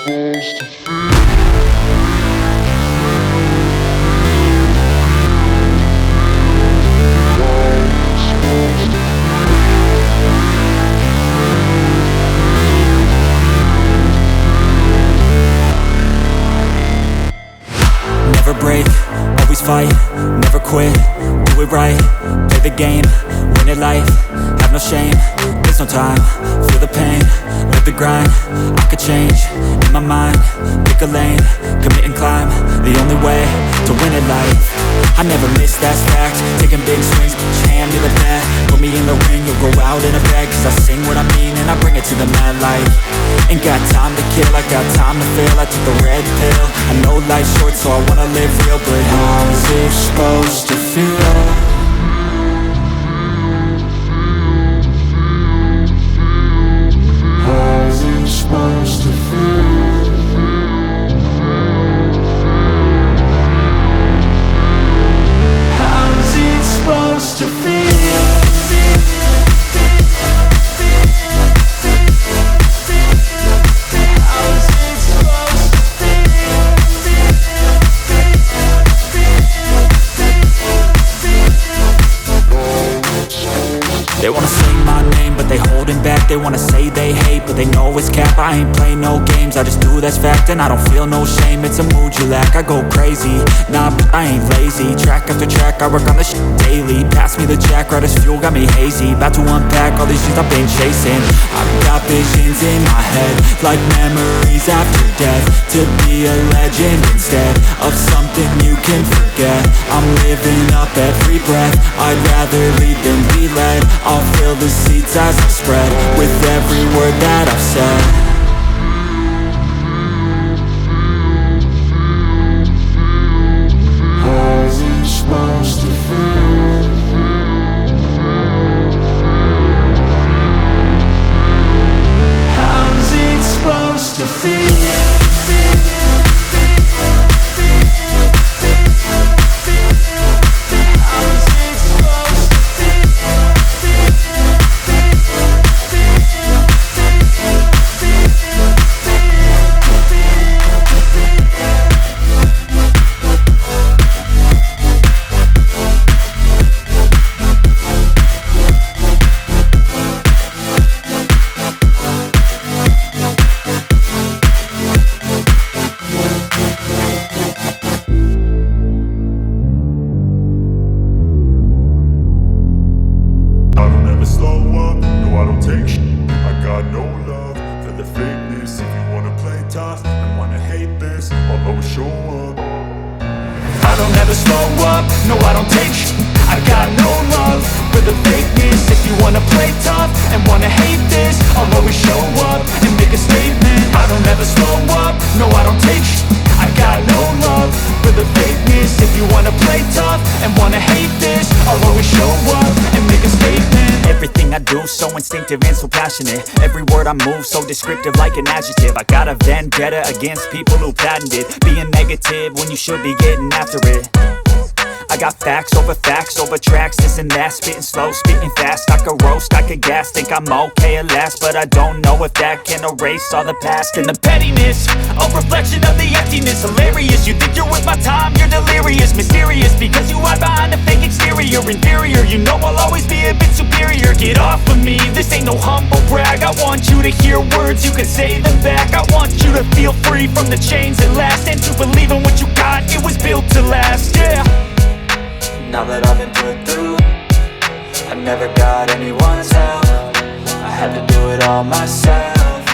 Never break, always fight, never quit, do it right, play the game, win it life, have no shame, there's no time, feel the pain, live the grind, I could change, in my mind, pick a lane, commit and climb, the only way to win it life. I never miss, that's fact, taking big swings, put your hand to the bat, put me in the ring, you'll go out in a bag, cause I sing what I mean and I bring it to the mad light. Ain't got time to kill, I got time to feel, I took the red pill, I know life's short so I wanna live real, but how's it supposed to feel? How's it supposed to feel? How's it supposed to feel? They wanna say my name, but they holding back. They wanna say they hate, but they know it's cap. I ain't play no games, I just do that's fact. And I don't feel no shame, it's a mood you lack. I go crazy, nah, but I ain't lazy. Track after track, I work on this shit daily. Pass me the jack, right as fuel, got me hazy. About to unpack all these things I've been chasing. I've got visions in my head, like memories after death. To be a legend instead of something you can forget. I'm living up every breath, I'd rather lead than be led. I'll fill the seats as I spread with every word that I've said. How's it supposed to feel? How's it supposed to feel? So instinctive and so passionate. Every word I move so descriptive like an adjective. I got a vendetta against people who patented being negative when you should be getting after it. I got facts over tracks, this and that. Spitting slow, spitting fast, I could roast, I could gas. Think I'm okay at last, but I don't know if that can erase all the past. And the pettiness, a reflection of the emptiness. Hilarious, you think you're with my time, you're delirious. Mysterious, because you hide behind a fake exterior. Inferior, you know I'll always be a bit superior. Get off of me, this ain't no humble brag. I want you to hear words, you can say them back. I want you to feel free from the chains that last, and to believe in what you got, it was built to last, yeah. Now that I've been put through, I never got anyone's help. I had to do it all myself.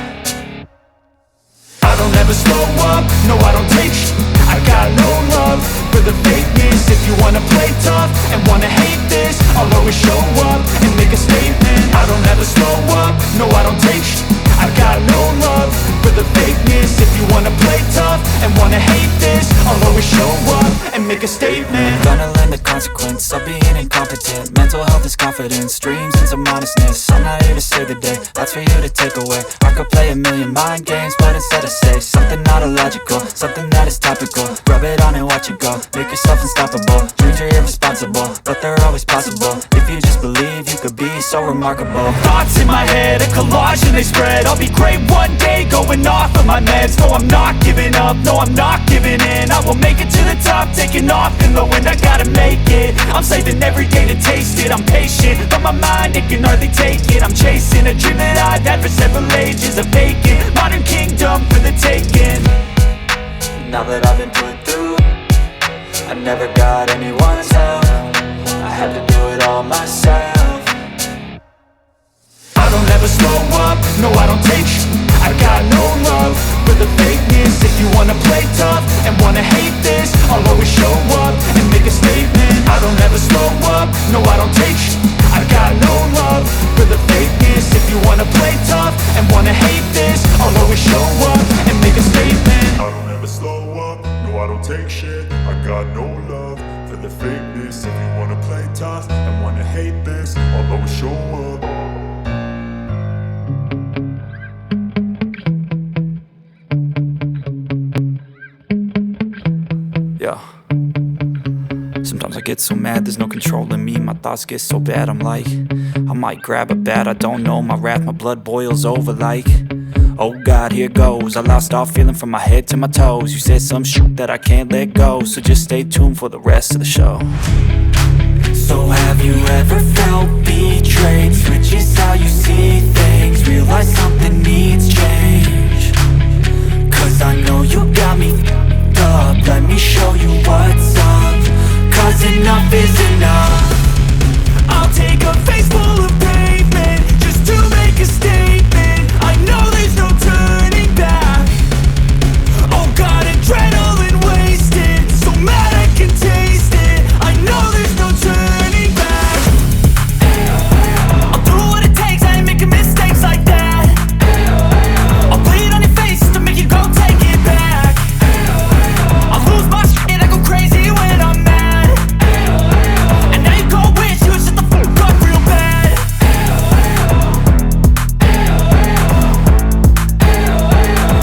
I don't ever slow up, no I don't take sh**. I got no love for the fakeness. If you wanna play tough and wanna hate this, I'll always show up and make a statement. I don't ever slow up, no I don't take sh**. I got no love for the fakeness. If you wanna play tough and wanna hate this, I'll always show up and make a statement. Gonna learn the consequence of being incompetent. Mental mental health is confidence, dreams and some honestness. I'm not here to save the day, that's for you to take away. I could play a million mind games, but instead I say something not illogical, something that is topical. Rub it on and watch it go, make yourself unstoppable. Dreams are irresponsible, but they're always possible. If you just believe, you could be so remarkable. Thoughts in my head, a collage and they spread. I'll be great one day, going off of my meds. No, I'm not giving up, no, I'm not giving in. I will make it to the top, taking off in the wind. I gotta make it, I'm saving every day to taste it. I'm patient, but my mind, it can hardly take it. I'm chasing a dream that I've had for several ages. A vacant, modern kingdom for the taking. Now that I've been put through, I never got anyone's help. I had to do it all myself. I don't ever slow up, no I don't take sh**. I got no love for the fakeness. If you wanna play tough and wanna hate this, I'll always show up and make a statement. I don't ever slow up, no I don't take sh**. I got no love for the fakeness. If you wanna play tough and wanna hate this, I'll always show up and make a statement. I don't ever slow up, no I don't take shit. I got no love for the fakeness. If you wanna play tough and wanna hate this, I'll always show up. Yeah. Sometimes I get so mad, there's no controlling me. My thoughts get so bad, I'm like, I might grab a bat, I don't know. My wrath, my blood boils over like, oh God, here goes. I lost all feeling from my head to my toes. You said some shit that I can't let go, so just stay tuned for the rest of the show. So have you ever felt betrayed? Switches how you see things, realize something needs change. Cause I know you got me up, let me show you what's up. Cause enough is enough. I'll take a face full of pavement just to make a statement. I know there's no turning back. Oh God, adrenaline wasted, so mad I can taste it. I know there's no turning back. I'll do what it takes, I ain't making mistakes like that. I'll bleed on your face to make you go take it back. I'll lose my shit, I go crazy when I'm mad. And now you go wish you would shut the fuck up real bad.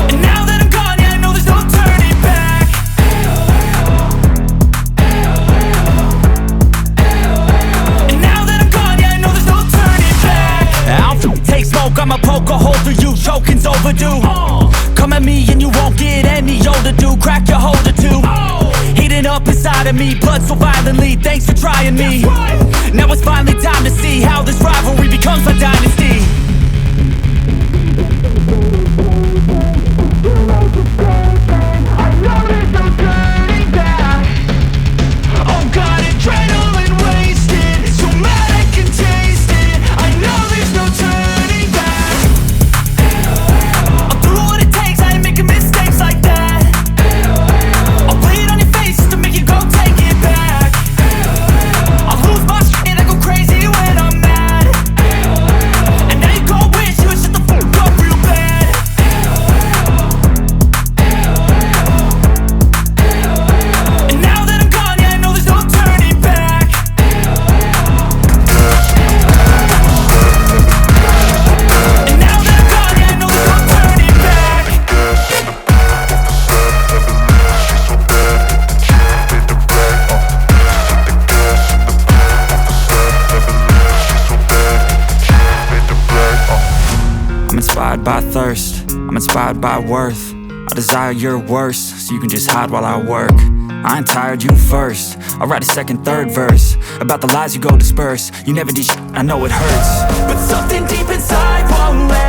And now that I'm gone, yeah, I know there's no turning back. And now that I'm gone, yeah, I know there's no turning back. I don't take smoke, I'ma poke a hole through you, choking's overdue. Come at me and you won't get any older, dude. Crack your holder too. Heating up inside of me, blood so violently. Thanks for trying me. Now it's finally time to see how this rivalry becomes my dynasty. I know there's no turning back. Oh God, adrenaline wasted, so mad I can taste it. I know there's no turning back. I'll do what it takes, I ain't making mistakes like that. I'll bleed on your face to make you go take it back. I'll lose my shit, I go crazy when I'm mad. And now you go wish you would shut the fuck up real bad. And now that I'm gone, yeah, I know there's no turning back. And now that I'm gone, yeah, I know there's no turning back. I'm inspired by thirst, I'm inspired by worth. I desire your worst, so you can just hide while I work. I ain't tired, you first. I'll write a second, third verse about the lies you go disperse. You never did shit, I know it hurts, but something deep inside won't let